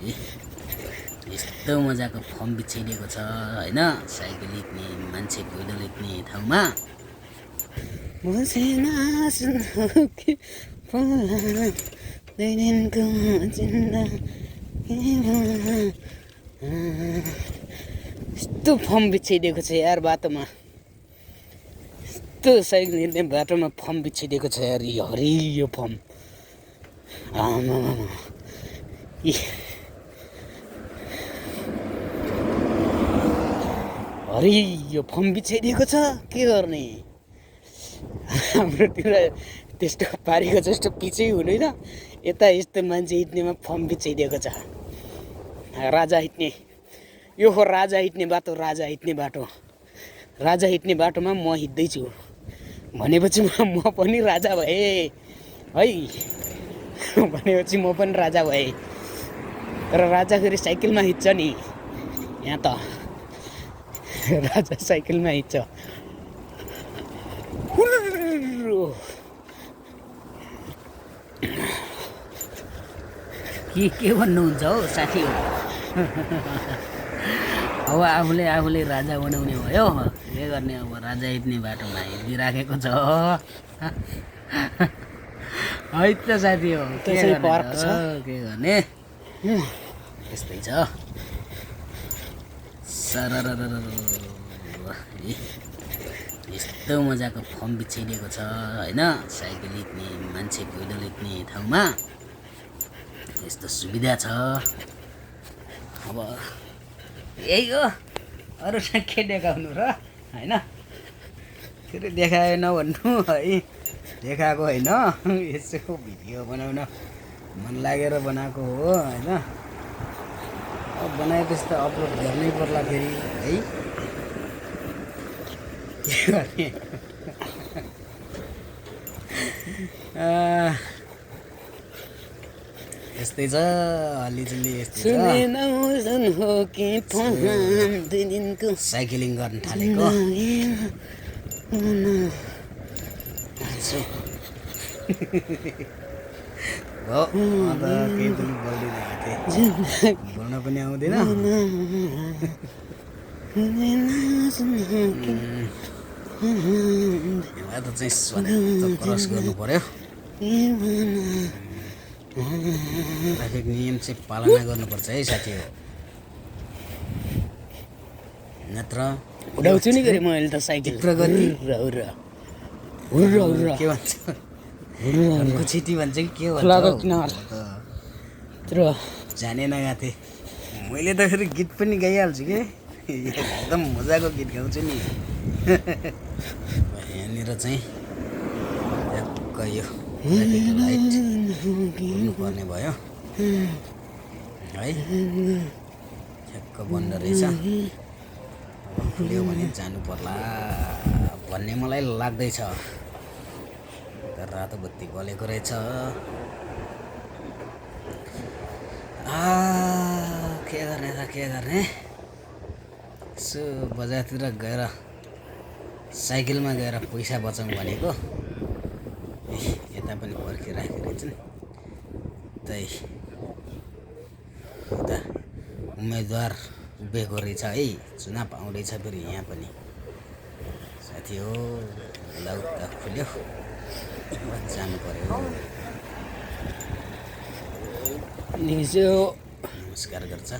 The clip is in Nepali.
यस्तो मजाको फर्म बिछाइदिएको छ हैन। साइकल हिँड्ने मान्छे पैदल हिँड्ने ठाउँमा यस्तो फर्म बिछाइदिएको छ यार बाटोमा। यस्तो साइकल हिँड्ने बाटोमा फर्म बिछाइदिएको छ यार। हरियो फर्म हरियो फर्म बिछाइदिएको छ। के गर्ने हाम्रोतिर त्यस्तो पारेको जस्तो पिछै हुँदैन। यता यस्तो मान्छे हिँड्नेमा फर्म बिछाइदिएको छ। राजा हिँड्ने यो हो राजा हिँड्ने बाटो। राजा हिँड्ने बाटो राजा हिँड्ने बाटोमा म हिँड्दैछु भनेपछि म पनि राजा भएँ है। भनेपछि म पनि राजा भएँ। तर राजा फेरि साइकलमा हिँड्छ नि। यहाँ त राजा साइकलमा हिँड्छ। के भन्नुहुन्छ हौ साथी हो। अब आफूले राजा बनाउने भयो। के गर्ने अब राजा हिँड्ने बाटोमा हिँडिराखेको छ है त साथी हो। के गर्ने यस्तै छ। यस्तो मजाको फर्म बिछाइदिएको छ हैन। साइकल हिँड्ने मान्छे पैदल हिँड्ने ठाउँमा यस्तो सुविधा छ। अब यही हो। अरू के देखाउनु र हैन। फेरि देखायो नभन्नु है। देखाएको होइन। यसो भिडियो बनाउन मन लागेर बनाएको हो हैन। अब बनाएपछि त अपलोड गर्नै पर्ला फेरि है। के गर्ने यस्तै छ। अलिचुली यस्तै छ। साइक्लिङ गर्न थालेको हो। अन्त केही पनि बोल्दिनँ थिएँ। बोल्न पनि आउँदैन। यहाँ त चाहिँ स्वादिष्ट क्रस गर्नु पर्यो। ट्राफिक नियम चाहिँ पालना गर्नुपर्छ है साथी हो। नत्र उडाउँछु नि गरे मैले त साइकल प्रगति के भन्छ छिटी भन्छ कि के भन्छ जाने नगएको थिएँ मैले त फेरि गीत पनि गाइहाल्छु के। एकदम मजाको गीत गाउँछु नि। यहाँनिर चाहिँ ठ्याक्क यो ट्राफिक लाइट हुनुपर्ने भयो है। ठ्याक्क बन्द रहेछ। खुल्यो भने जानु पर्ला भन्ने मलाई लाग्दैछ। रातो बत्ती बलेको रहेछ। के गर्ने त के गर्ने। यसो बजारतिर गएर साइकलमा गएर पैसा बचाउँ भनेको। यता पनि पर्खिराखेको रहेछन्। त्यही उता उम्मेदवार उभिएको रहेछ है। चुनाव आउँदैछ फेरि यहाँ पनि साथी हो। लौता खुल्यो जानु पर्यो। नमस्कार गर्छ।